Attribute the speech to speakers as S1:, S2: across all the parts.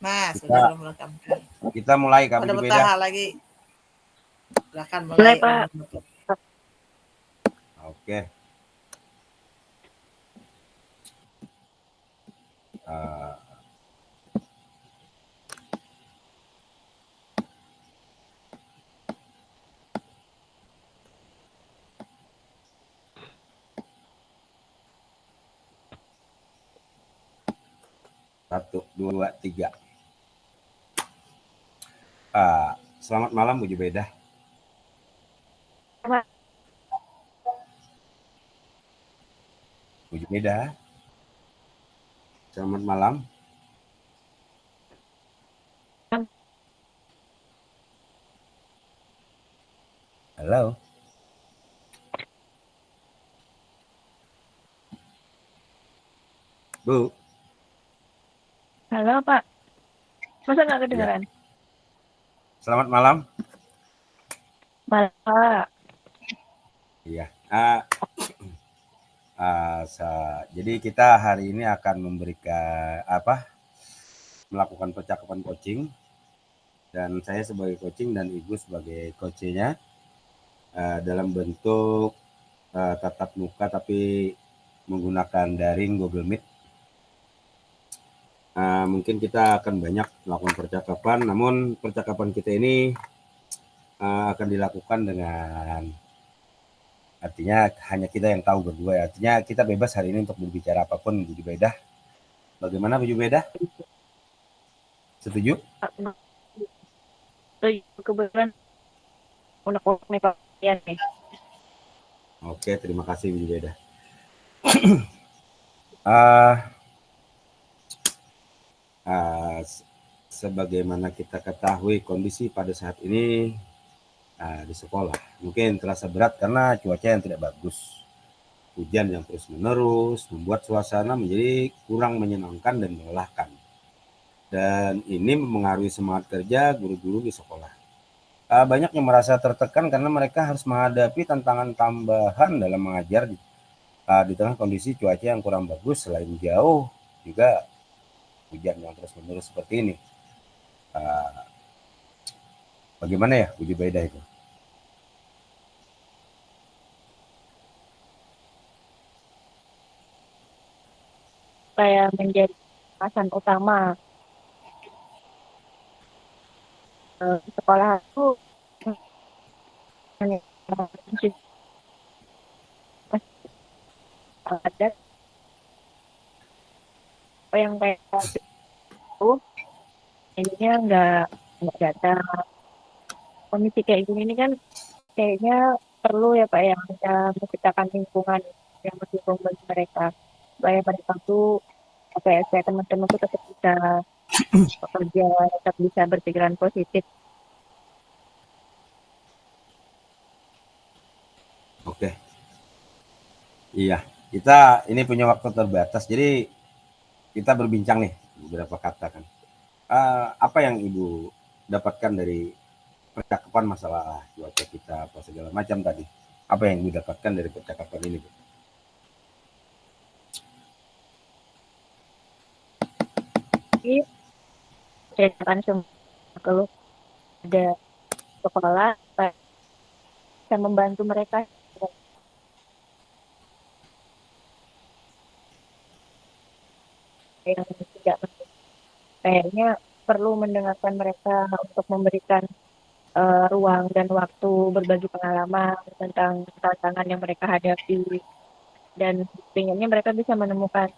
S1: Mas,
S2: Kita,
S1: udah belum merekamkan.
S2: kita mulai Kak
S1: Pada
S2: Budi Beda.
S1: bertahan lagi. Silakan
S3: Mulai,
S1: mulai.
S3: Pak.
S2: Oke. Uh, Satu, dua, tiga. Selamat malam Bu Jubedah. Bu Jubedah. Selamat malam. Halo. Bu.
S3: Halo, Pak. Masa nggak kedengeran?
S2: Ya. Selamat malam.
S3: Malam, Pak.
S2: Iya. Jadi kita hari ini akan memberikan melakukan percakapan coaching, dan saya sebagai coaching dan Ibu sebagai coachnya dalam bentuk tatap muka tapi menggunakan daring Google Meet. Mungkin kita akan banyak melakukan percakapan, namun percakapan kita ini akan dilakukan dengan, artinya hanya kita yang tahu berdua. Artinya kita bebas hari ini untuk berbicara apapun, Bu Jubedah. Bagaimana Bu Jubedah? Setuju?
S3: Kebetulan unek-unek nih Pak nih.
S2: Oke, terima kasih Bu Jubedah. Sebagaimana kita ketahui kondisi pada saat ini di sekolah mungkin terasa berat karena cuaca yang tidak bagus. Hujan yang terus menerus membuat suasana menjadi kurang menyenangkan dan melelahkan. Dan ini mempengaruhi semangat kerja guru-guru di sekolah. Banyak yang merasa tertekan karena mereka harus menghadapi tantangan tambahan dalam mengajar di tengah kondisi cuaca yang kurang bagus. Selain jauh juga hujan yang terus menerus seperti ini. Bagaimana ya Bu Jubedah itu?
S3: Saya menjadi alasan utama sekolah itu ada yang kayak itu ininya nggak datang. Kondisi kayak gini kan kayaknya perlu ya Pak yang bisa menciptakan lingkungan yang mendukung bagi mereka supaya mereka tuh supaya teman-teman tuh tetap bisa bekerja, tetap bisa berpikiran positif.
S2: Oke. Iya, kita ini punya waktu terbatas, jadi kita berbincang nih beberapa kata kan. Apa yang Ibu dapatkan dari percakapan masalah cuaca kita apa segala macam tadi? Apa yang Ibu dapatkan dari percakapan ini, Bu?
S3: Jadi ceritakan semua kalau ada sekolah bisa membantu mereka yang tidak kayaknya perlu mendengarkan mereka untuk memberikan ruang dan waktu berbagi pengalaman tentang tantangan yang mereka hadapi dan pengennya mereka bisa menemukan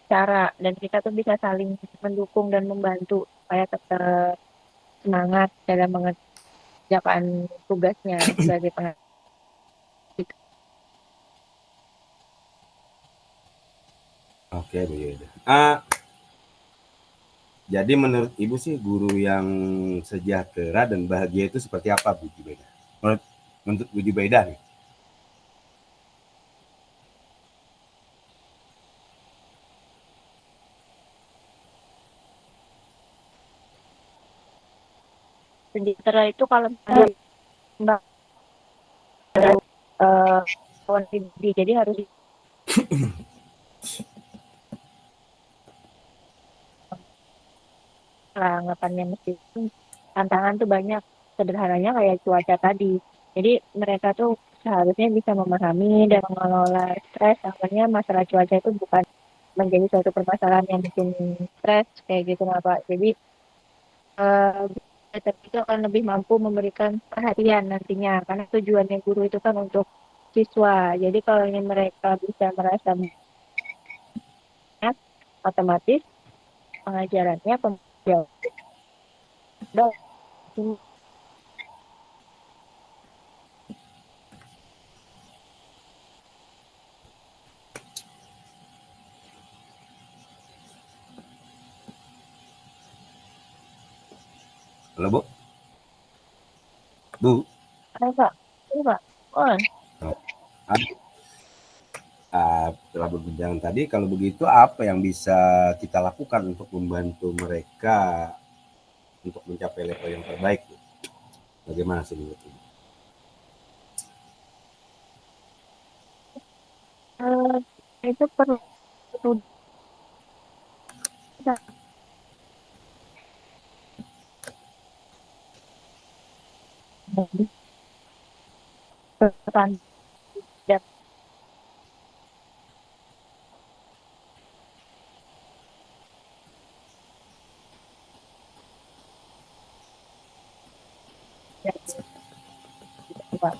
S3: cara dan kita tuh bisa saling mendukung dan membantu supaya tetap semangat dalam mengerjakan tugasnya sebagai pengajar.
S2: Oke, Bu Yuda. Jadi menurut Ibu sih guru yang sejahtera dan bahagia itu seperti apa, Bu Jubedah? Menurut Bu Jubedah nih.
S3: Sejahtera itu kalau nggak jadi harus lah anggapannya, meskipun tantangan tuh banyak. Sederhananya kayak cuaca tadi. Jadi mereka tuh seharusnya bisa memahami dan mengelola stres. Anggapannya masalah cuaca itu bukan menjadi suatu permasalahan yang bikin stres kayak gitu lah Pak. Jadi itu akan lebih mampu memberikan perhatian nantinya karena tujuannya guru itu kan untuk siswa. Jadi kalau ingin mereka bisa merasa minat, otomatis pengajarannya pembelajaran
S2: Halo Bu, Bu.
S3: Pak. Ini Pak. Oh,
S2: Setelah berbincang tadi, kalau begitu apa yang bisa kita lakukan untuk membantu mereka untuk mencapai level yang terbaik? Bagaimana sih menurut Ibu?
S3: itu perlu peran dan Pak.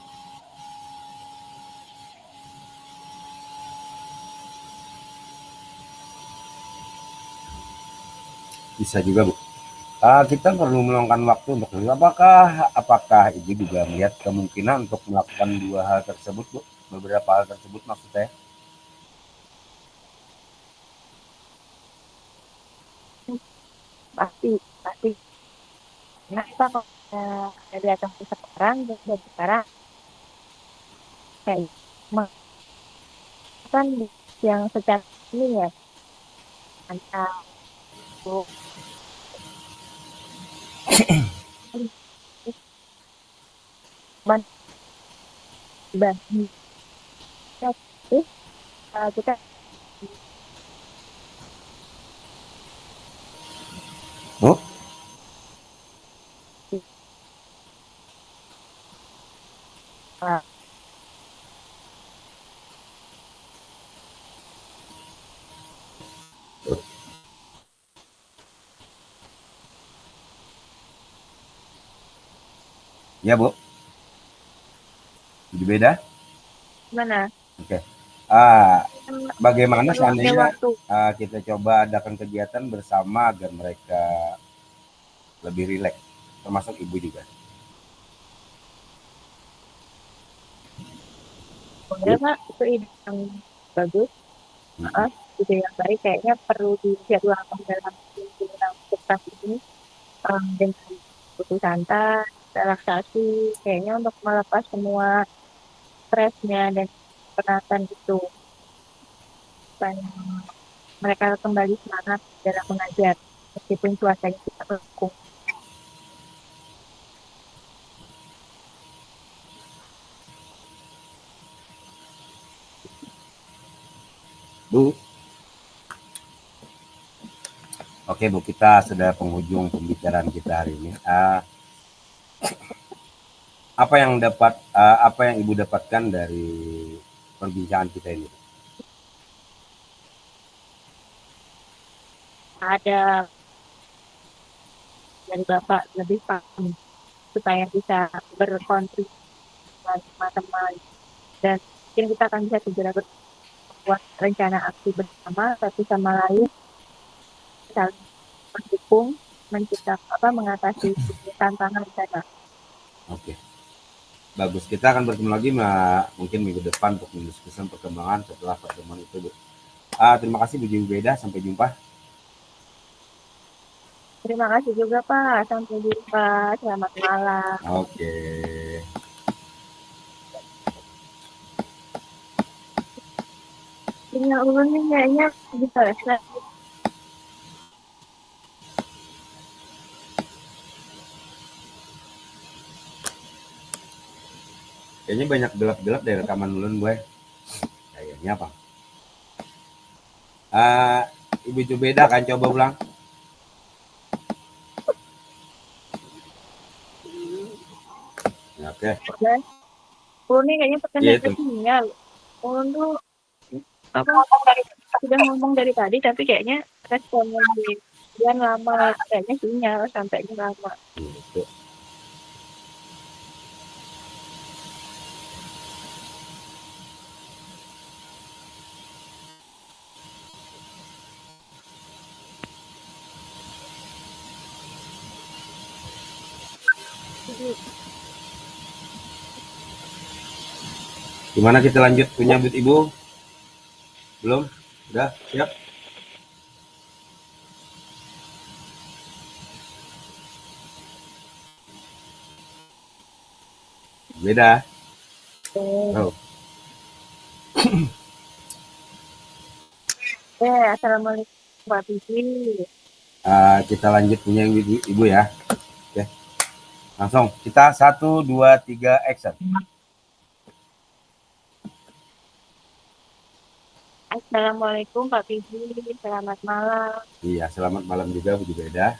S2: Bisa juga Bu. Kita perlu meluangkan waktu untuk itu. Apakah Ibu juga melihat kemungkinan untuk melakukan dua hal tersebut Bu? Beberapa hal tersebut maksud saya.
S3: Pasti. Kenapa kok ada datang sekarang dan sekarang kayak kan yang secara ini ya antara bagi kita
S2: Bu? Ya Bu, jadi beda.
S3: gimana?
S2: Oke. Bagaimana
S3: Perlu ada
S2: seandainya
S3: waktu.
S2: kita coba adakan kegiatan bersama agar mereka lebih rileks, termasuk Ibu juga.
S3: Sebenarnya Pak, itu ide yang bagus. Ide yang baik kayaknya perlu dijadwalkan dalam untuk tahun ini dengan butuh santai, relaksasi, kayaknya untuk melepas semua stresnya dan penatan itu supaya mereka kembali semangat dalam mengajar meskipun cuacanya tidak mendukung.
S2: Bu. Oke Bu, kita sudah penghujung pembicaraan kita hari ini. Apa yang Ibu dapatkan dari perbincangan kita ini?
S3: Ada dari Bapak lebih paham supaya bisa berkontribusi dengan teman-teman dan mungkin kita akan bisa segera buat rencana aksi bersama satu sama lain saling mendukung menciptakan mengatasi tantangan sana.
S2: Oke, bagus. Kita akan bertemu lagi mungkin minggu depan untuk mendiskusikan perkembangan setelah pertemuan itu Bu. Terima kasih Bu Beda, sampai jumpa.
S3: Terima kasih juga Pak, sampai jumpa, selamat malam.
S2: Oke.
S3: Tinggal ulunnya kayaknya bisa selesai.
S2: Kayaknya banyak gelap-gelap dari rekaman ulun gue. Kayaknya apa? Ibu Beda kan coba ulang. Oke.
S3: Dan Ulun nih kayaknya
S2: Iya
S3: terkendala
S2: itu.
S3: sinyal. Ulun tuh apa sudah ngomong dari tadi tapi kayaknya responnya di Dian lama, kayaknya sinyal sampainya lama.
S2: Itu.
S3: Jadi
S2: Gimana kita lanjut menyambut Ibu? Belum? Udah? Siap? Beda. Oh.
S3: Assalamualaikum Mbak Bibi.
S2: Kita lanjut punya Ibu ya. Oke. Langsung. Kita 1, 2, 3, action.
S3: Assalamualaikum Pak Bibi, selamat malam.
S2: Iya, selamat malam juga Bu Beda.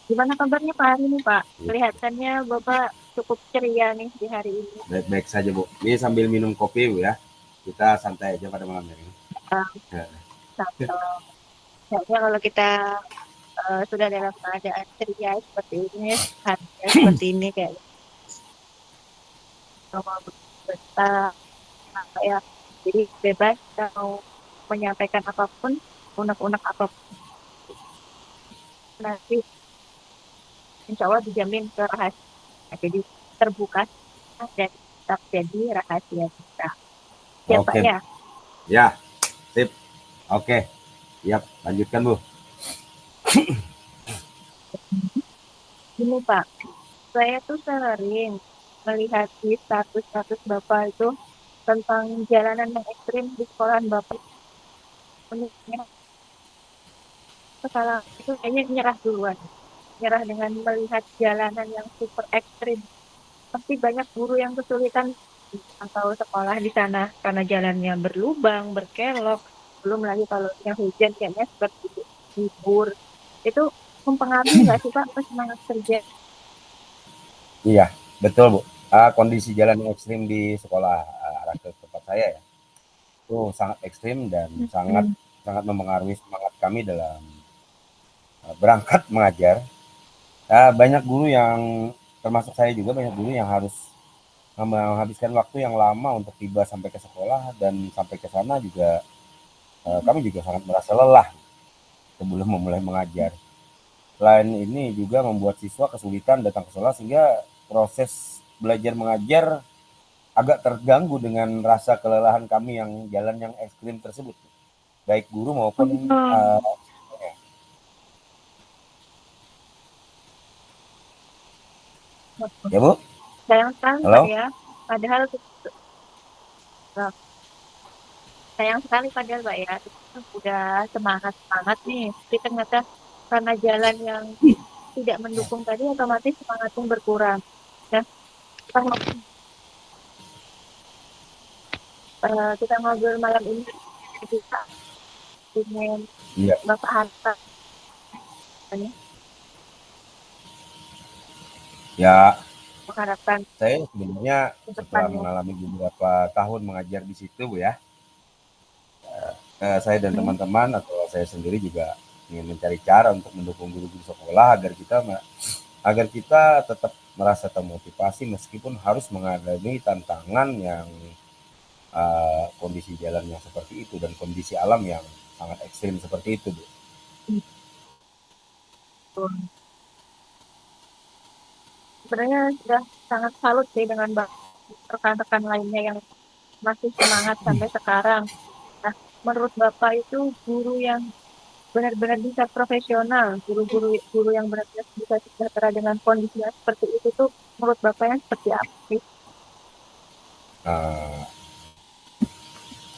S3: Gimana kabarnya Pak hari ini Pak? Kelihatannya Bapak cukup ceria nih di hari ini.
S2: Baik-baik saja Bu. Ini sambil minum kopi Bu ya. Kita santai aja pada malam hari ini.
S3: Kayaknya kalau kita sudah dalam keadaan ceria seperti ini, harinya seperti ini kayak mau berita ya, jadi bebas kita mau menyampaikan apapun, unek-unek apapun, nanti insya Allah dijamin ke rahasia. Jadi terbuka dan tetap jadi rahasia kita. Siap Pak
S2: Oke.
S3: ya?
S2: Ya, sip. Oke. Siap, lanjutkan Bu.
S3: Ini Pak, saya tuh sering melihat di status-status Bapak itu tentang jalanan yang ekstrim di sekolahan Bapak. Sekarang itu kayaknya nyerah duluan. Nyerah dengan melihat jalanan yang super ekstrim. Pasti banyak guru yang kesulitan atau sekolah di sana karena jalannya berlubang, berkelok. Belum lagi kalau hujan kayaknya seperti libur. Itu mempengaruhi nggak sih Pak ke semangat kerja?
S2: Iya, betul Bu. Kondisi jalan yang ekstrim di sekolah arah ke tempat saya ya, itu sangat ekstrim dan sangat mempengaruhi semangat kami dalam berangkat mengajar. Banyak guru yang termasuk saya juga, banyak guru yang harus menghabiskan waktu yang lama untuk tiba sampai ke sekolah, dan sampai ke sana juga kami juga sangat merasa lelah sebelum memulai mengajar. Selain ini juga membuat siswa kesulitan datang ke sekolah, sehingga proses belajar mengajar agak terganggu dengan rasa kelelahan kami yang jalan yang ekstrim tersebut, baik guru maupun ya Bu.
S3: Sayang sekali
S2: Halo?
S3: Pak ya, padahal sayang sekali padahal Pak ya, kita udah semangat nih, tapi ternyata karena jalan yang tidak mendukung tadi otomatis semangat pun berkurang. Ya, kita ngobrol malam ini kita dengan Bapak Hatta.
S2: Ya,
S3: mengharapkan
S2: saya sebenarnya setelah mengalami beberapa tahun mengajar di situ Bu ya, saya dan teman-teman atau saya sendiri juga ingin mencari cara untuk mendukung guru-guru sekolah agar kita tetap merasa termotivasi meskipun harus menghadapi tantangan yang kondisi jalan yang seperti itu dan kondisi alam yang sangat ekstrim seperti itu Bu.
S3: Sebenarnya sudah sangat salut sih dengan rekan-rekan lainnya yang masih semangat sampai sekarang. Nah, menurut Bapak itu guru yang benar-benar bisa profesional, guru yang benar-benar bisa sejahtera dengan kondisinya seperti itu tuh menurut Bapaknya seperti apa sih?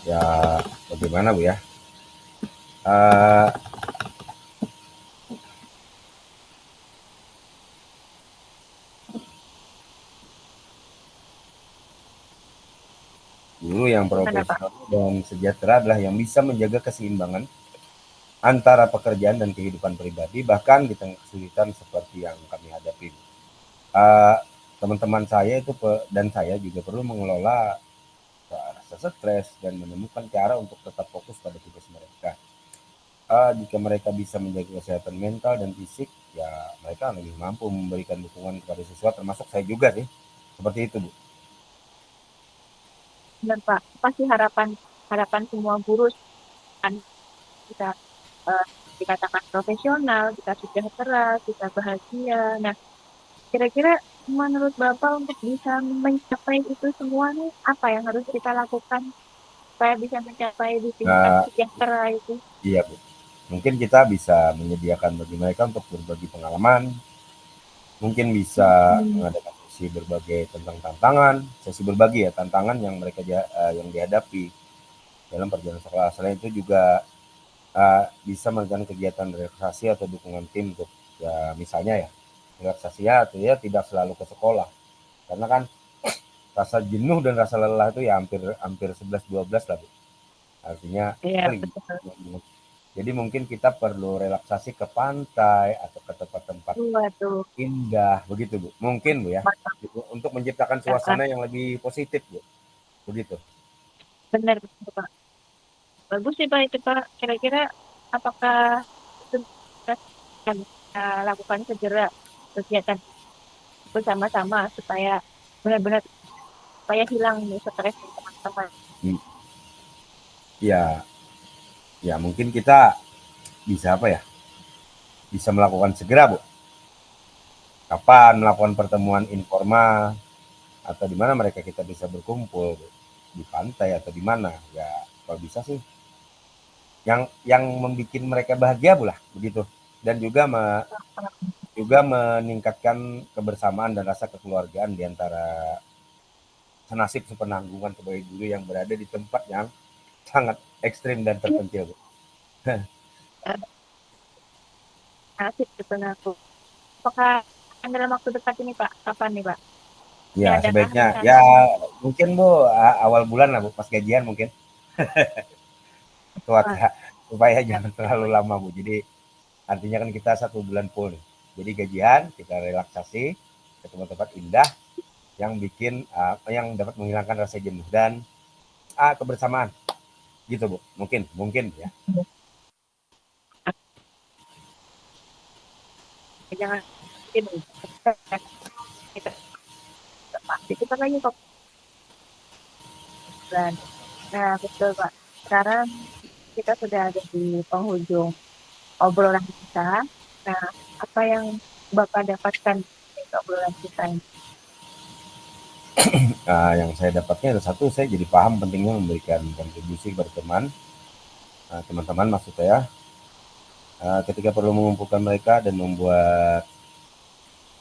S2: Ya bagaimana Bu ya? Guru yang profesional dan sejahtera adalah yang bisa menjaga keseimbangan antara pekerjaan dan kehidupan pribadi, bahkan di tengah kesulitan seperti yang kami hadapi. Teman-teman saya itu dan saya juga perlu mengelola rasa stres dan menemukan cara untuk tetap fokus pada tugas mereka. Jika mereka bisa menjaga kesehatan mental dan fisik, ya mereka lebih mampu memberikan dukungan kepada siswa, termasuk saya juga sih. Seperti itu, Bu.
S3: Benar Pak, pasti harapan semua guru kan kita dikatakan profesional, kita sejahtera, kita bahagia. Nah, kira-kira menurut Bapak untuk bisa mencapai itu semua nih, apa yang harus kita lakukan supaya bisa mencapai di tingkat
S2: Nah,
S3: sejahtera itu?
S2: iya, Bu. Mungkin kita bisa menyediakan bagi mereka untuk berbagi pengalaman, mungkin bisa mengadakan sesi berbagai tentang tantangan, sesi berbagi ya tantangan yang mereka yang dihadapi dalam perjalanan sekolah. Selain itu juga bisa melakukan kegiatan relaksasi atau dukungan tim untuk ya misalnya ya relaksasi ya atau ya tidak selalu ke sekolah, karena kan rasa jenuh dan rasa lelah itu ya hampir 11-12 lah, Bu. Artinya
S3: Iya,
S2: kali.
S3: betul.
S2: Jadi mungkin kita perlu relaksasi ke pantai atau ke tempat-tempat
S3: Waduh,
S2: indah begitu, Bu. Mungkin, Bu, ya.
S3: mantap.
S2: Untuk menciptakan suasana yang lebih positif, Bu. Begitu.
S3: Benar, benar Pak. Bagus sih Pak itu Pak. Kira-kira apakah itu bisa kita lakukan segera kegiatan bersama-sama supaya benar-benar supaya hilang nih stres dari teman-teman.
S2: Hmm. Ya, ya mungkin kita bisa apa ya? Bisa melakukan segera, Bu. Kapan melakukan pertemuan informal atau di mana mereka kita bisa berkumpul, Bu? Di pantai atau di mana? Ya, kalau bisa sih yang membuat mereka bahagia pula begitu, dan juga meningkatkan kebersamaan dan rasa kekeluargaan di antara senasib sepenanggungan sebagai guru yang berada di tempat yang sangat ekstrim dan terpencil, Bu.
S3: Asik gitu aku. Apakah dalam waktu dekat ini Pak? Kapan nih Pak?
S2: Ya
S3: Adakah
S2: sebaiknya
S3: rencana?
S2: ya mungkin, Bu, awal bulan lah, Bu, pas gajian mungkin. Supaya jangan terlalu lama, Bu. Jadi artinya kan kita 1 bulan full nih. Jadi gajian kita relaksasi ke tempat-tempat indah yang bikin yang dapat menghilangkan rasa jenuh dan kebersamaan gitu, Bu. Mungkin ya.
S3: Jangan ini. Kita pasti kita lagi kok. Nah, betul Pak. Sekarang kita sudah ada di penghujung obrolan kita. Nah, apa yang Bapak dapatkan dari obrolan kita ini?
S2: Yang saya dapatnya ada satu, saya jadi paham pentingnya memberikan kontribusi kepada teman-teman maksud saya, ketika perlu mengumpulkan mereka dan membuat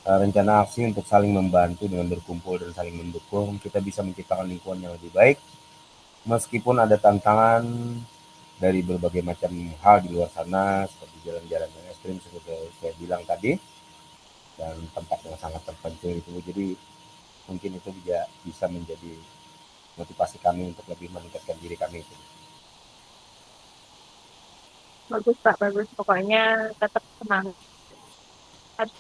S2: rencana aksi untuk saling membantu dengan berkumpul dan saling mendukung, kita bisa menciptakan lingkungan yang lebih baik meskipun ada tantangan dari berbagai macam hal di luar sana seperti jalan-jalan yang ekstrim seperti saya bilang tadi dan tempat yang sangat terpencil itu. Jadi mungkin itu juga bisa menjadi motivasi kami untuk lebih meningkatkan diri kami itu.
S3: Bagus Pak, bagus. Pokoknya tetap semangat. Harus